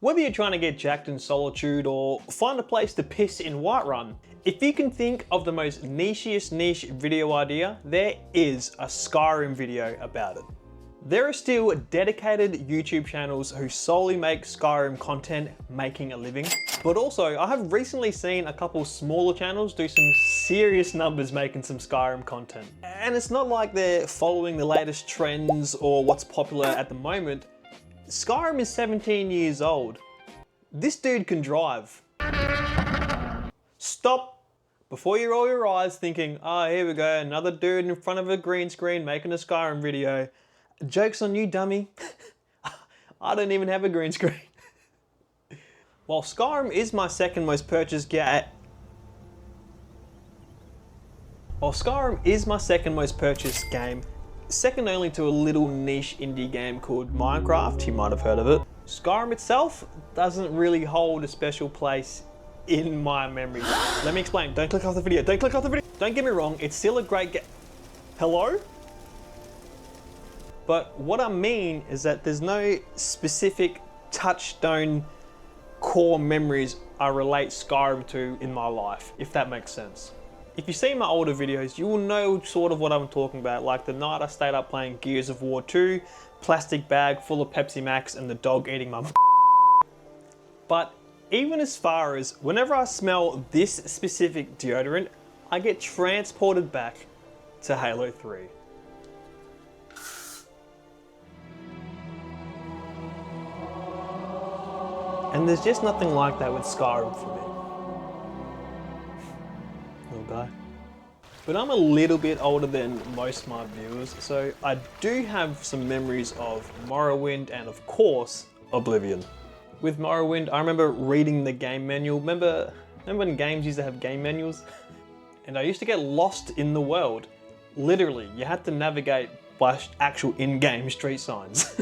Whether you're trying to get jacked in Solitude or find a place to piss in Whiterun, if you can think of the most nichiest niche video idea, there is a Skyrim video about it. There are still dedicated YouTube channels who solely make Skyrim content making a living, but also I have recently seen a couple smaller channels do some serious numbers making some Skyrim content. And it's not like they're following the latest trends or what's popular at the moment. Skyrim is 17 years old. This dude can drive. Stop before you roll your eyes thinking, oh, here we go, another dude in front of a green screen making a Skyrim video. Joke's on you, dummy. I don't even have a green screen. While Skyrim is my second most purchased game, second only to a little niche indie game called Minecraft, you might have heard of it, Skyrim itself doesn't really hold a special place in my memory. Let me explain. Don't click off the video. Don't click off the video. Don't get me wrong, it's still a great game. Hello? But what I mean is that there's no specific touchstone core memories I relate Skyrim to in my life, if that makes sense. If you see my older videos, you will know sort of what I'm talking about, like the night I stayed up playing Gears of War 2, plastic bag full of Pepsi Max, and the dog eating my But even as far as whenever I smell this specific deodorant, I get transported back to Halo 3. And there's just nothing like that with Skyrim for me. Little guy. But I'm a little bit older than most of my viewers, so I do have some memories of Morrowind and of course, Oblivion. With Morrowind, I remember reading the game manual. Remember when games used to have game manuals? And I used to get lost in the world. Literally, you had to navigate by actual in-game street signs.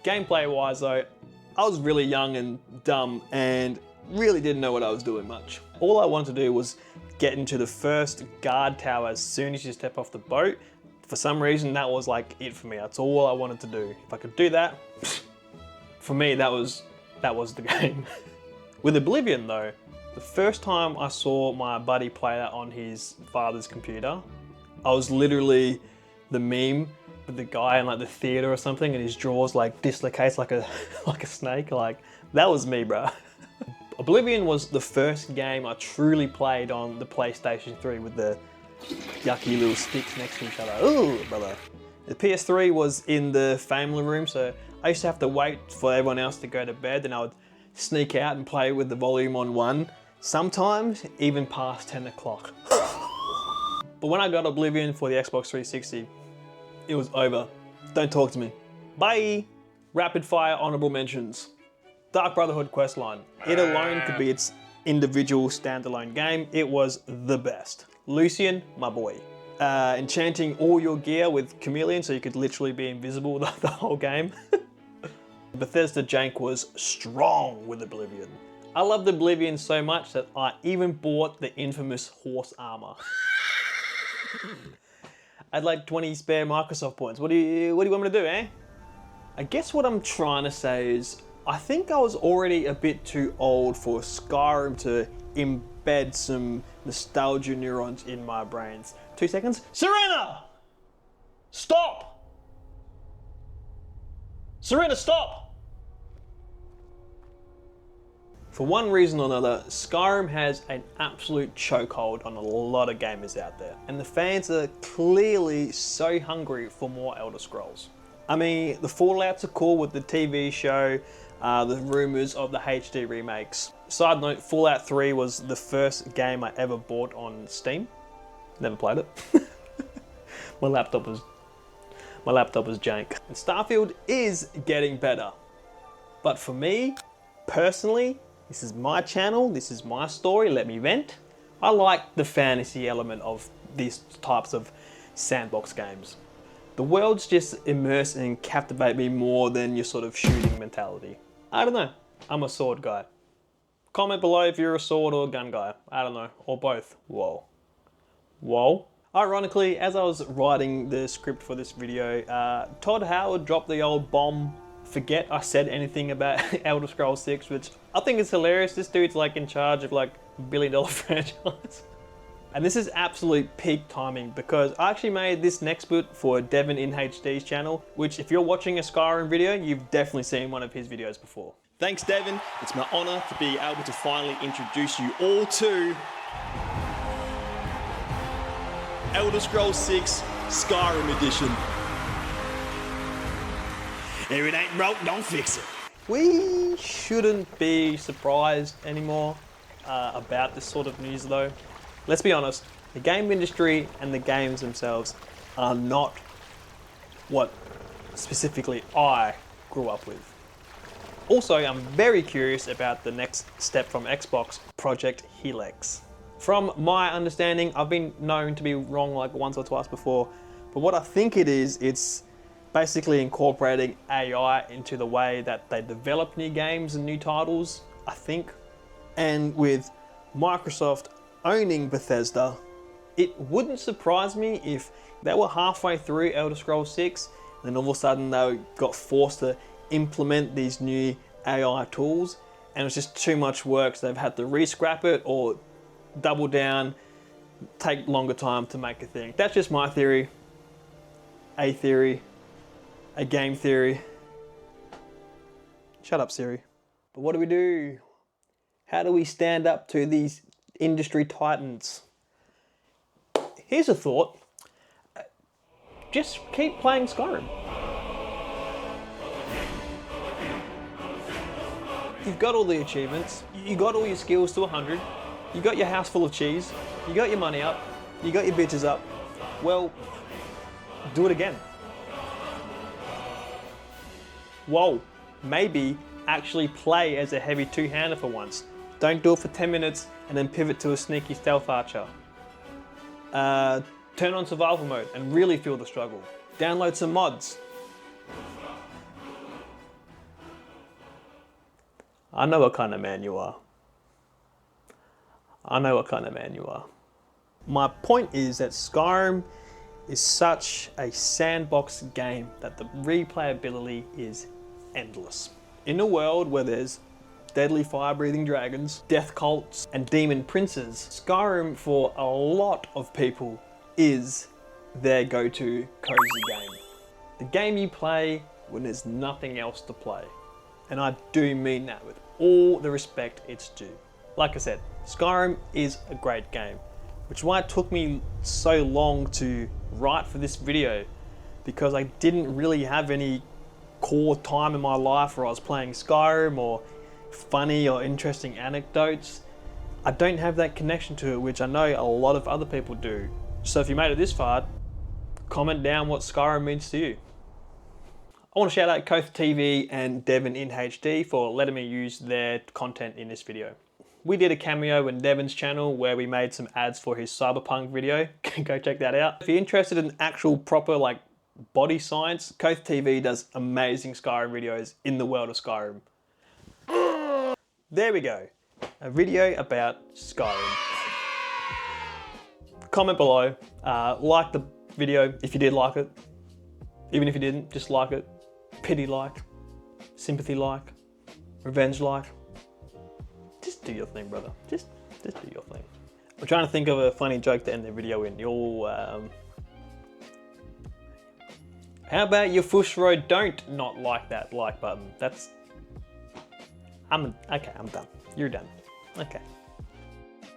Gameplay wise though, I was really young and dumb and really didn't know what I was doing much. All I wanted to do was get into the first guard tower as soon as you step off the boat. For some reason, that was like it for me. That's all I wanted to do. If I could do that, for me, that was the game. With Oblivion though, the first time I saw my buddy play that on his father's computer, I was literally the meme with the guy in like the theater or something and his jaws like dislocates like a snake. Like, that was me, bro. Oblivion was the first game I truly played on the PlayStation 3 with the yucky little sticks next to each other. Ooh, brother. The PS3 was in the family room, so I used to have to wait for everyone else to go to bed, and I would sneak out and play with the volume on 1, sometimes even past 10 o'clock. But when I got Oblivion for the Xbox 360, it was over. Don't talk to me. Bye! Rapid fire honorable mentions. Dark Brotherhood questline. It alone could be its individual standalone game. It was the best. Lucian, my boy. Enchanting all your gear with Chameleon so you could literally be invisible the whole game. Bethesda jank was strong with Oblivion. I loved Oblivion so much that I even bought the infamous horse armor. I had like 20 spare Microsoft points. What do you want me to do, eh? I guess what I'm trying to say is, I think I was already a bit too old for Skyrim to embed some nostalgia neurons in my brains. 2 seconds. Serena! Stop! Serena, stop! For one reason or another, Skyrim has an absolute chokehold on a lot of gamers out there. And the fans are clearly so hungry for more Elder Scrolls. I mean, the Fallouts are cool with the TV show, the rumours of the HD remakes. Side note, Fallout 3 was the first game I ever bought on Steam. Never played it. My laptop was jank. And Starfield is getting better. But for me, personally, this is my channel, this is my story, let me vent. I like the fantasy element of these types of sandbox games. The worlds just immerse and captivate me more than your sort of shooting mentality. I don't know, I'm a sword guy. Comment below if you're a sword or gun guy. I don't know, or both. Whoa. Whoa. Ironically, as I was writing the script for this video, Todd Howard dropped the old bomb forget I said anything about Elder Scrolls 6, which I think is hilarious. This dude's like in charge of like $1 billion franchise. And this is absolute peak timing because I actually made this next boot for Devin in HD's channel, which if you're watching a Skyrim video, you've definitely seen one of his videos before. Thanks, Devin. It's my honor to be able to finally introduce you all to Elder Scrolls 6 Skyrim Edition. If it ain't broke, don't fix it. We shouldn't be surprised anymore about this sort of news though. Let's be honest, the game industry and the games themselves are not what specifically I grew up with. Also, I'm very curious about the next step from Xbox, Project Helix. From my understanding, I've been known to be wrong like once or twice before, but what I think it is, it's basically incorporating AI into the way that they develop new games and new titles, I think. And with Microsoft owning Bethesda, it wouldn't surprise me if they were halfway through Elder Scrolls 6 and then all of a sudden they got forced to implement these new AI tools and it was just too much work, so they've had to re-scrap it or double down, take longer time to make a thing. That's just my theory, a game theory. Shut up, Siri. But what do we do? How do we stand up to these industry titans? Here's a thought. Just keep playing Skyrim. You've got all the achievements, you got all your skills to 100, you got your house full of cheese, you got your money up, you got your bitches up. Well, do it again. Whoa, maybe actually play as a heavy two-hander for once. Don't do it for 10 minutes and then pivot to a sneaky stealth archer. Turn on survival mode and really feel the struggle. Download some mods. I know what kind of man you are. I know what kind of man you are. My point is that Skyrim is such a sandbox game that the replayability is endless. In a world where there's deadly fire-breathing dragons, death cults, and demon princes, Skyrim for a lot of people is their go-to cozy game. The game you play when there's nothing else to play. And I do mean that with all the respect it's due. Like I said, Skyrim is a great game, which is why it took me so long to write for this video, because I didn't really have any core time in my life where I was playing Skyrim or funny or interesting anecdotes. I don't have that connection to it, which I know a lot of other people do. So if you made it this far, comment down what Skyrim means to you. I want to shout out Koth TV and Devin in HD for letting me use their content in this video. We did a cameo in Devin's channel where we made some ads for his Cyberpunk video. Go check that out. If you're interested in actual proper like body science, Koth TV does amazing Skyrim videos in the world of Skyrim. There we go. A video about Skyrim. Comment below. Like the video if you did like it. Even if you didn't, just like it. Pity like. Sympathy like. Revenge like. Just do your thing, brother. Just do your thing. I'm trying to think of a funny joke to end the video in. How about your fushro don't not like that like button? Okay, I'm done. You're done. Okay.